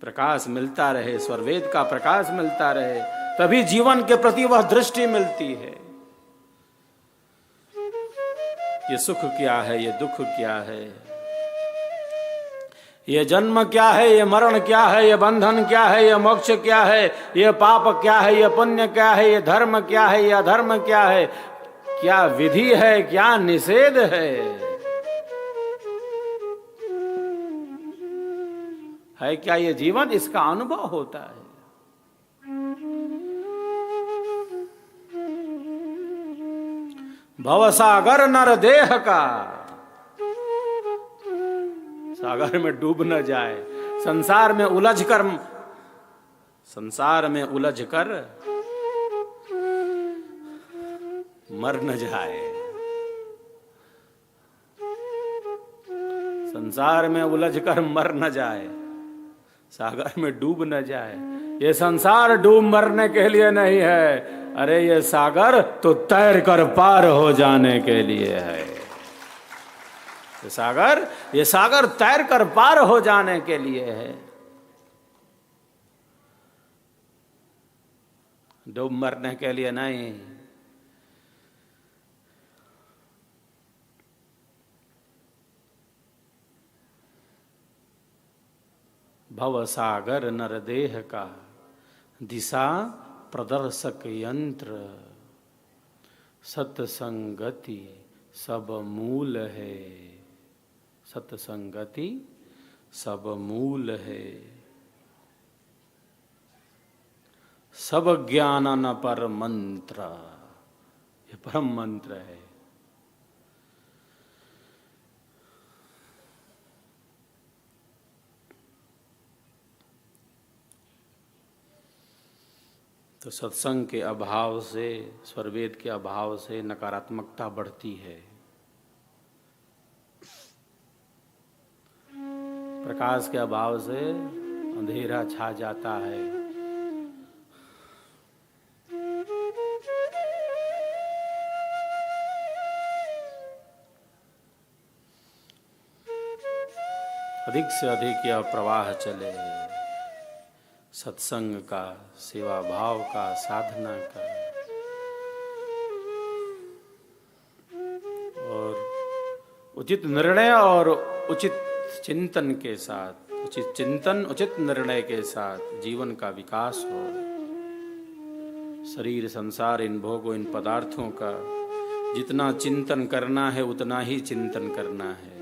प्रकाश मिलता रहे, स्वरवेद का प्रकाश मिलता रहे, तभी जीवन के प्रति वह दृष्टि मिलती है। ये सुख क्या है, ये दुख क्या है, ये जन्म क्या है, ये मरण क्या है, ये बंधन क्या है, ये मोक्ष क्या है, ये पाप क्या है, ये पुण्य क्या है, ये धर्म क्या है, ये अधर्म क्या है, क्या विधि है, क्या निषेध है क्या ये जीवन? इसका अनुभव होता है। भवसागर नर देह का, सागर में डूब न जाए, संसार में उलझ कर मर न जाए, संसार में उलझ कर मर न जाए, सागर में डूब न जाए। ये संसार डूब मरने के लिए नहीं है, अरे ये सागर तो तैर कर पार हो जाने के लिए है। ये सागर तैर कर पार हो जाने के लिए है, डूब मरने के लिए नहीं। भवसागर नरदेह का दिशा प्रदर्शक यंत्र, सत्संगति सब मूल है, सत्संगति सब मूल है। सब ज्ञानन पर मंत्र, ये परम मंत्र है। तो सत्संग के अभाव से, स्वरवेद के अभाव से नकारात्मकता बढ़ती है, प्रकाश के अभाव से अंधेरा छा जाता है। अधिक से अधिक यह प्रवाह चले, सत्संग का, सेवा भाव का, साधना का, और उचित निर्णय और उचित चिंतन के साथ, उचित चिंतन उचित निर्णय के साथ जीवन का विकास हो। शरीर, संसार, इन भोगों, इन पदार्थों का जितना चिंतन करना है उतना ही चिंतन करना है।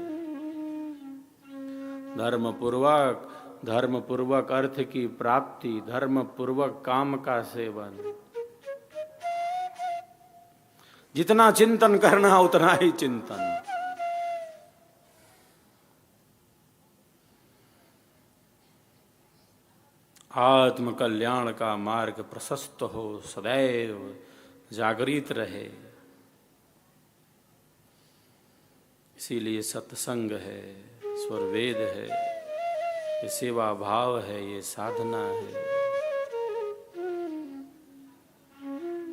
धर्म पूर्वक अर्थ की प्राप्ति, धर्म पूर्वक काम का सेवन, जितना चिंतन करना उतना ही चिंतन। आत्म कल्याण का मार्ग प्रशस्त हो, सदैव जागृत रहे। इसीलिए सत्संग है, स्वरवेद है, ये सेवा भाव है, ये साधना है।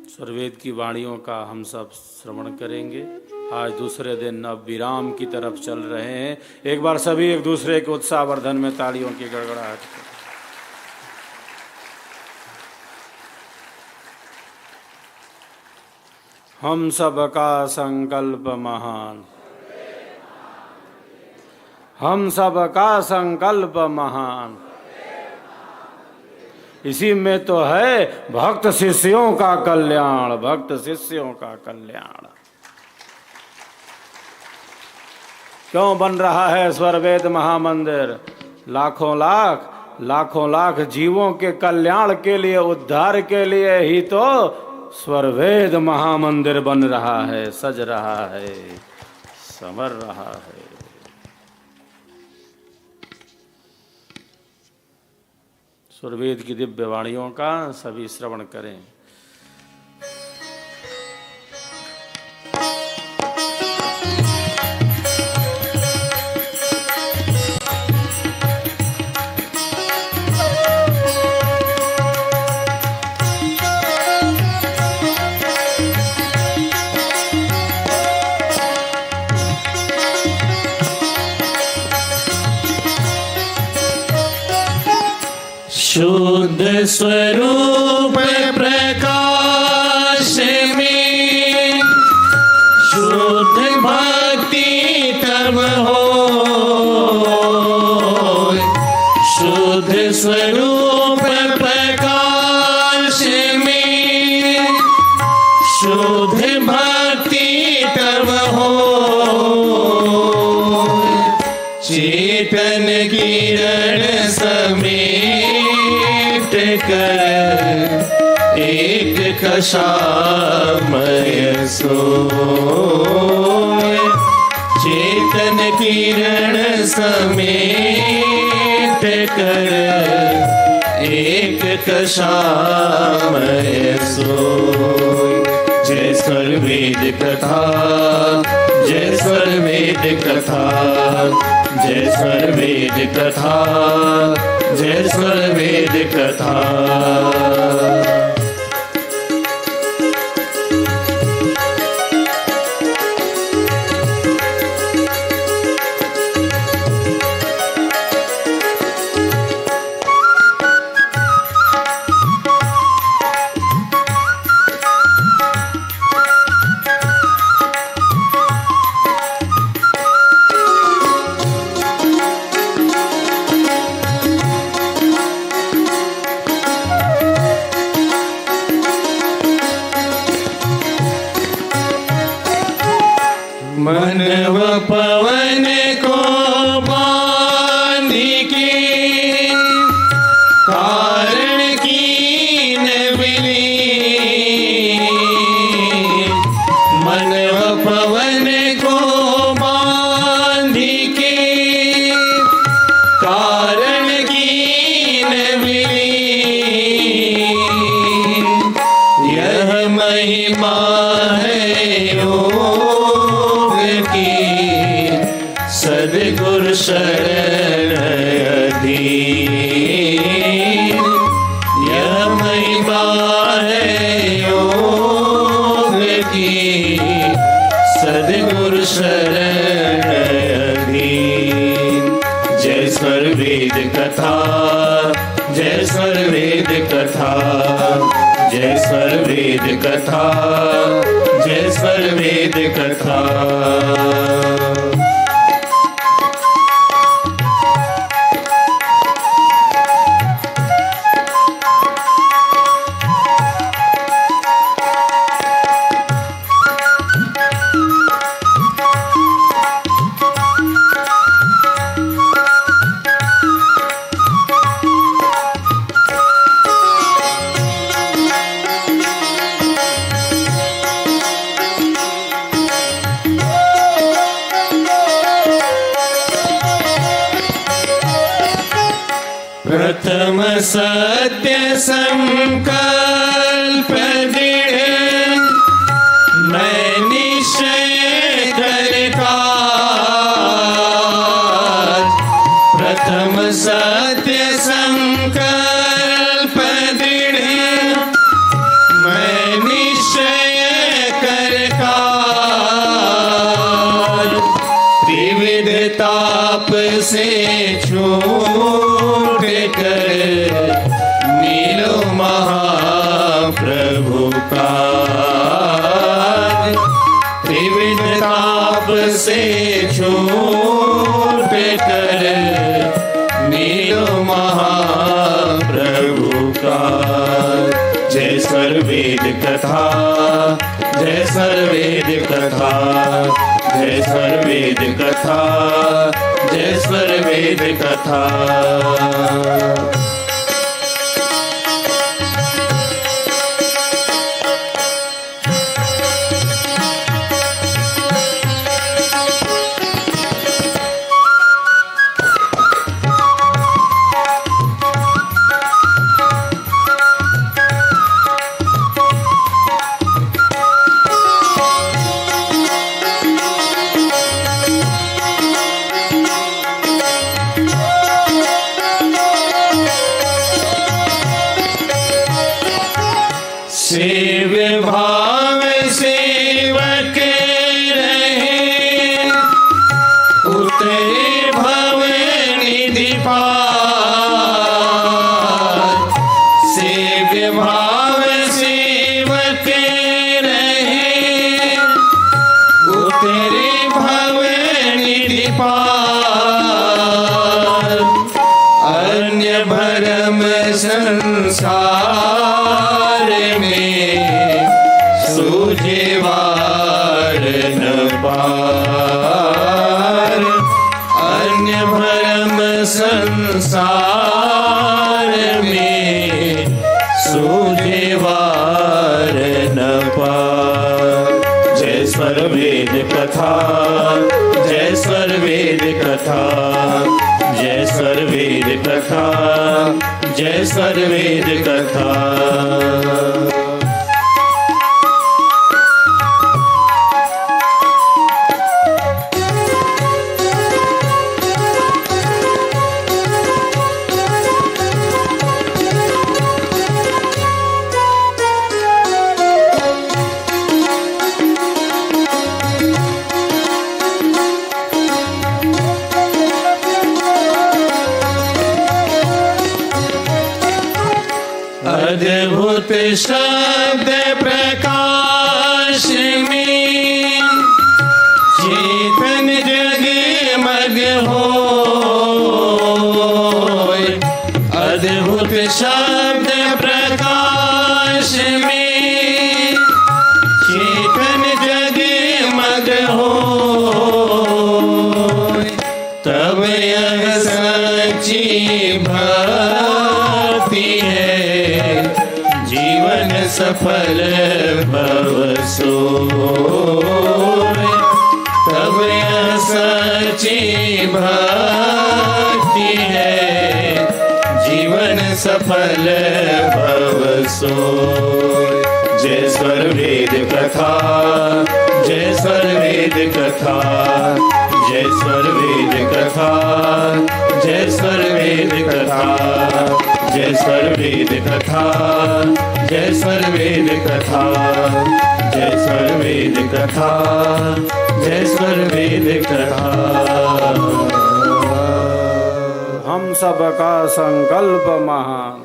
स्वरवेद की वाणियों का हम सब श्रवण करेंगे। आज दूसरे दिन अब विराम की तरफ चल रहे हैं। एक बार सभी एक दूसरे के उत्साहवर्धन में तालियों की गड़गड़ाहट करें। हम सब का संकल्प महान, हम सब का संकल्प महान, इसी में तो है भक्त शिष्यों का कल्याण, भक्त शिष्यों का कल्याण। क्यों बन रहा है स्वरवेद महामंदिर? लाखों लाख जीवों के कल्याण के लिए, उद्धार के लिए ही तो स्वरवेद महामंदिर बन रहा है, सज रहा है, संवर रहा है। स्वरवेद की दिव्य वाणियों का सभी श्रवण करें। शुद्ध स्वरूप प्रकाश में शुद्ध भक्ति तब हो। शुद्ध स्वरूप प्रकाश में शुद्ध भक्ति तब हो। चेतन किरण समेट कर एक कषामय सोए। चेतन किरण समेट कर एक कषामय सोए। जय स्वर वेद कथा, जय स्वर वेद कथा, जय स्वर वेद कथा, जय स्वर वेद कथा। मन व पवन को बांधी के कारण कीन मिली। मन व पवन को बांधी के कारण कीन मिली। यह महिमा है सद्गुरु शरण अधीन। यह महिमा है योग की सद्गुरु शरण अधीन। जय स्वर वेद कथा, जय स्वर वेद कथा, जय स्वर वेद कथा, जय स्वर वेद कथा। प्रथम सत्य संकल्प दृढ़ मैं निश्चय करता। प्रथम सत्य संकल्प दृढ़ मैं निश्चय करता। त्रिविध ताप से छूट कर मिलो महाप्रभु का। त्रिविध ताप से छूट कर मिलो महाप्रभु का। जय स्वर वेद कथा, जय स्वर वेद कथा, जय स्वर वेद कथा, जय स्वर वेद कथा। सेव्य भाव सेवक रहे उतरे भव निधि पार। अन्य भरम संसार में सूझे वार न पार। अन्य भरम संसार में सूझे वार न पार। जय स्वर वेद कथा, जय स्वर वेद कथा, जय स्वर वेद कथा, जय स्वर वेद कथा। अद्भुत शब्द प्रकाश में चेतन जगमग होय। अद्भुत शब्द प्रकाश में चेतन जगमग होय। तब यह सच्ची भक्ति है, जीवन सफल भव सोय। तब यह सच्ची भक्ति है, जीवन सफल भव सोय। जय स्वर वेद कथा, जय स्वर वेद कथा, जय स्वर वेद कथा, जय स्वर वेद कथा, जय स्वर वेद कथा, जय स्वर वेद कथा, जय स्वर वेद कथा, जय स्वर वेद कथा। हम सबका संकल्प महान,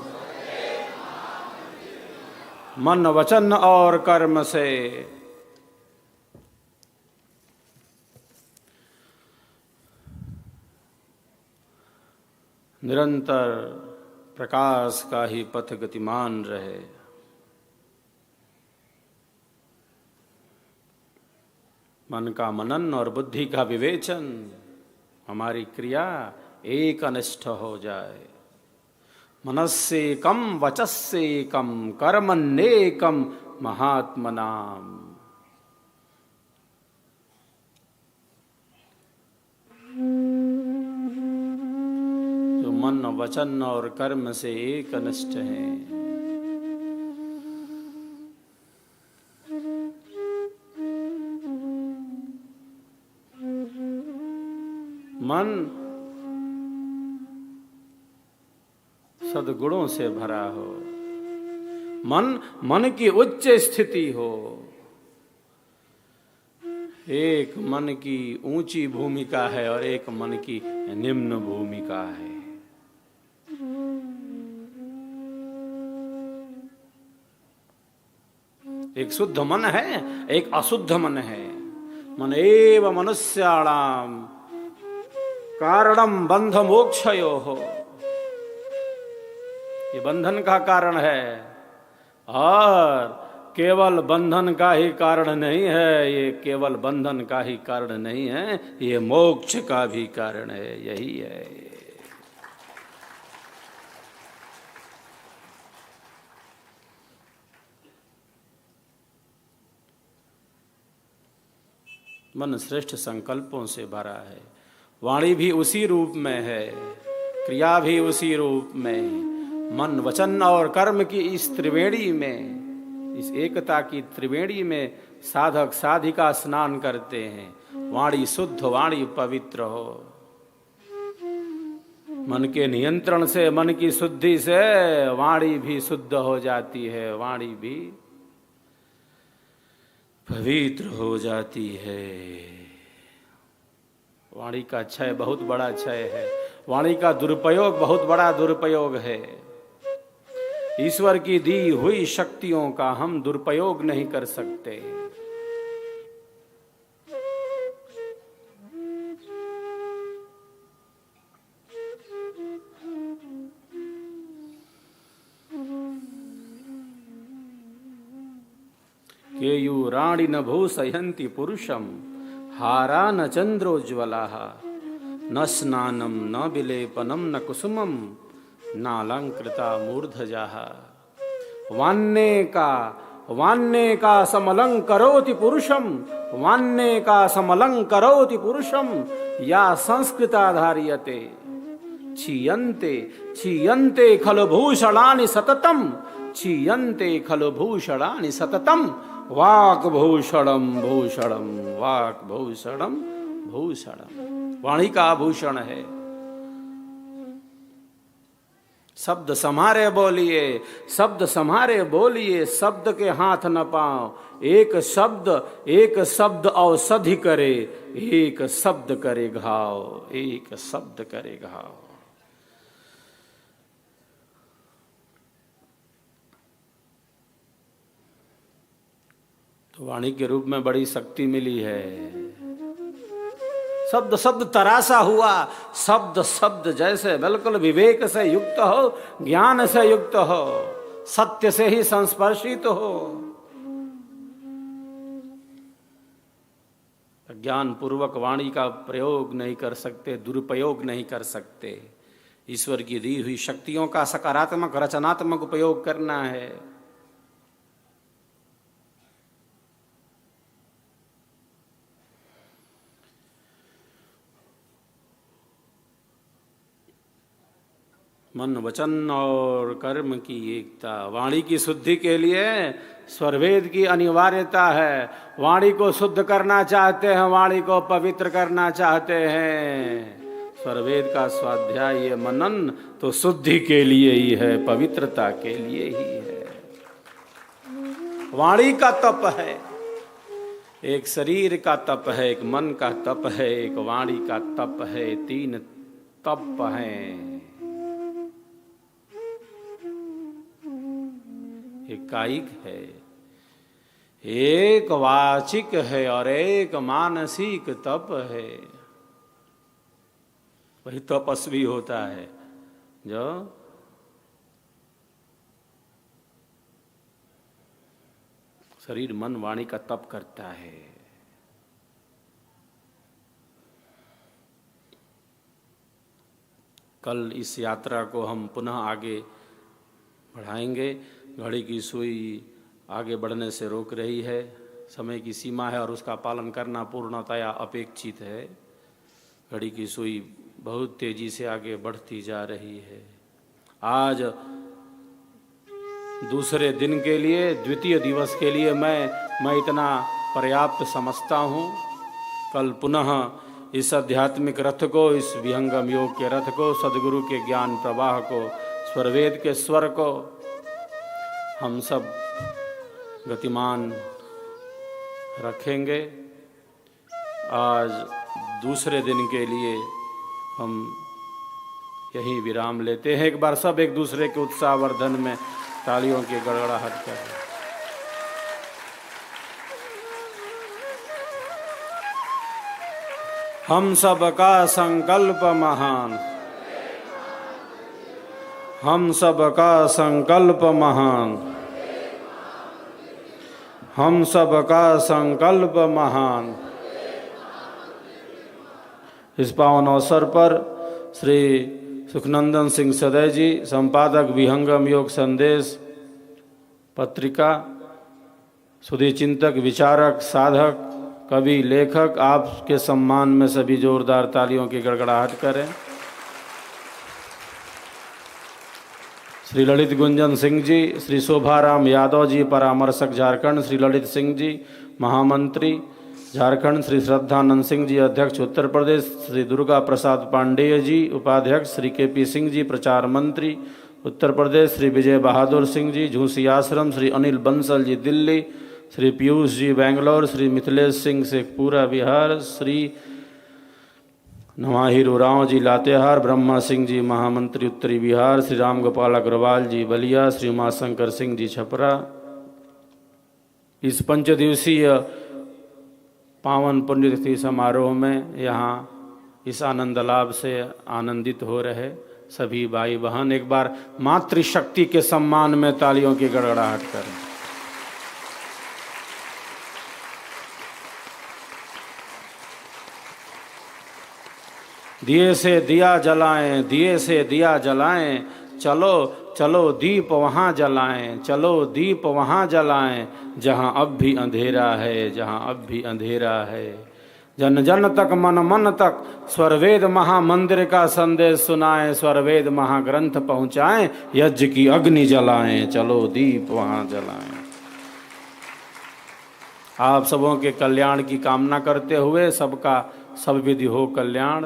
मन वचन और कर्म से निरंतर प्रकाश का ही पथ गतिमान रहे। मन का मनन और बुद्धि का विवेचन, हमारी क्रिया एक अनिष्ठ हो जाए। मनस्सेकम वचस्सेकम कर्मण्येकम महात्मनाम। जो मन वचन और कर्म से एक अनिष्ठ है, मन सद्गुणों से भरा हो, मन की उच्च स्थिति हो। एक मन की ऊंची भूमिका है और एक मन की निम्न भूमिका है। एक शुद्ध मन है, एक अशुद्ध मन है। मन एव मनुष्याणाम कारणम बंध मोक्षयो हो। ये बंधन का कारण है और केवल बंधन का ही कारण नहीं है। ये केवल बंधन का ही कारण नहीं है, ये मोक्ष का भी कारण है। यही है मन श्रेष्ठ संकल्पों से भरा है। वाणी भी उसी रूप में है, क्रिया भी उसी रूप में। मन वचन और कर्म की इस त्रिवेणी में, इस एकता की त्रिवेणी में साधक साधिका स्नान करते हैं। वाणी शुद्ध, वाणी पवित्र हो। मन के नियंत्रण से, मन की शुद्धि से वाणी भी शुद्ध हो जाती है, वाणी भी पवित्र हो जाती है। वाणी का क्षय बहुत बड़ा क्षय है। वाणी का दुरुपयोग बहुत बड़ा दुरुपयोग है। ईश्वर की दी हुई शक्तियों का हम दुरुपयोग नहीं कर सकते। केयूराणि न भूषयन्ति पुरुषम हारा न चंद्रोज्ज्वला न स्नानम न विलेपनम न कुसुमम नालंकृता मूर्धजा वान्ने का समलंकरोति पुरुषम वान्ने का समलंकरोति पुरुषम या संस्कृता धार्यते क्षीयन्ते क्षीयन्ते खलु भूषणानि सततम क्षीयन्ते खलु भूषणानि सततम वाक् भूषणम भूषणम वाक् भूषणम भूषणम। वाणी का आभूषण है। शब्द सम्हारे बोलिए, शब्द सम्हारे बोलिए, शब्द के हाथ न पाओ। एक शब्द औषधि करे, एक शब्द करे घाव, एक शब्द करे घाव। तो वाणी के रूप में बड़ी शक्ति मिली है। शब्द शब्द तरासा हुआ, शब्द शब्द जैसे बिल्कुल विवेक से युक्त हो, ज्ञान से युक्त हो, सत्य से ही संस्पर्शित हो। ज्ञान पूर्वक वाणी का प्रयोग नहीं कर सकते, दुरुपयोग नहीं कर सकते। ईश्वर की दी हुई शक्तियों का सकारात्मक रचनात्मक उपयोग करना है। मन वचन और कर्म की एकता। वाणी की शुद्धि के लिए स्वरवेद की अनिवार्यता है। वाणी को शुद्ध करना चाहते हैं, वाणी को पवित्र करना चाहते हैं, स्वरवेद का स्वाध्याय मनन तो शुद्धि के लिए ही है, पवित्रता के लिए ही है। वाणी का तप है, एक शरीर का तप है, एक मन का तप है, एक वाणी का तप है। तीन तप हैं। एक कायिक है, एक वाचिक है और एक मानसिक तप है। वही तपस्वी होता है जो शरीर मन वाणी का तप करता है। कल इस यात्रा को हम पुनः आगे बढ़ाएंगे। घड़ी की सुई आगे बढ़ने से रोक रही है। समय की सीमा है और उसका पालन करना पूर्णतया अपेक्षित है। घड़ी की सुई बहुत तेजी से आगे बढ़ती जा रही है। आज दूसरे दिन के लिए, द्वितीय दिवस के लिए मैं इतना पर्याप्त समझता हूँ। कल पुनः इस आध्यात्मिक रथ को, इस विहंगम योग के रथ को, सदगुरु के ज्ञान प्रवाह को, स्वरवेद के स्वर को हम सब गतिमान रखेंगे। आज दूसरे दिन के लिए हम यहीं विराम लेते हैं। एक बार सब एक दूसरे के उत्साहवर्धन में तालियों की गड़गड़ाहट करें। हम सब का संकल्प महान, हम सब का संकल्प महान, हम सब का संकल्प महान। इस पावन अवसर पर श्री सुखनंदन सिंह सदै जी, संपादक विहंगम योग संदेश पत्रिका, सुधी चिंतक, विचारक, साधक, कवि, लेखक, आपके सम्मान में सभी जोरदार तालियों की गड़गड़ाहट करें। श्री ललित गुंजन सिंह जी, श्री शोभाराम यादव जी परामर्शक झारखंड, श्री ललित सिंह जी महामंत्री झारखंड, श्री श्रद्धानंद सिंह जी अध्यक्ष उत्तर प्रदेश, श्री दुर्गा प्रसाद पांडेय जी उपाध्यक्ष, श्री केपी सिंह जी प्रचार मंत्री उत्तर प्रदेश, श्री विजय बहादुर सिंह जी झूसी आश्रम, श्री अनिल बंसल जी दिल्ली, श्री पीयूष जी बेंगलोर, श्री मिथिलेश सिंह शेखपुरा बिहार, श्री नवाहिर उरांव जी लातेहार, ब्रह्मा सिंह जी महामंत्री उत्तरी बिहार, श्री राम गोपाल अग्रवाल जी बलिया, श्री उमाशंकर सिंह जी छपरा। इस पंचदिवसीय पावन पुण्यतिथि समारोह में यहाँ इस आनंद लाभ से आनंदित हो रहे सभी भाई बहन एक बार मातृशक्ति के सम्मान में तालियों की गड़गड़ाहट करें। दिए से दिया जलाएं, दिए से दिया जलाएं, चलो चलो दीप वहाँ जलाएं, चलो दीप वहाँ जलाएं, जहाँ अब भी अंधेरा है, जहाँ अब भी अंधेरा है। जन जन तक मन मन तक स्वरवेद महामंदिर का संदेश सुनाएं, स्वरवेद महाग्रंथ पहुँचाएं, यज्ञ की अग्नि जलाएं, चलो दीप वहाँ जलाएं। आप सबों के कल्याण की कामना करते हुए सबका सब विधि हो कल्याण।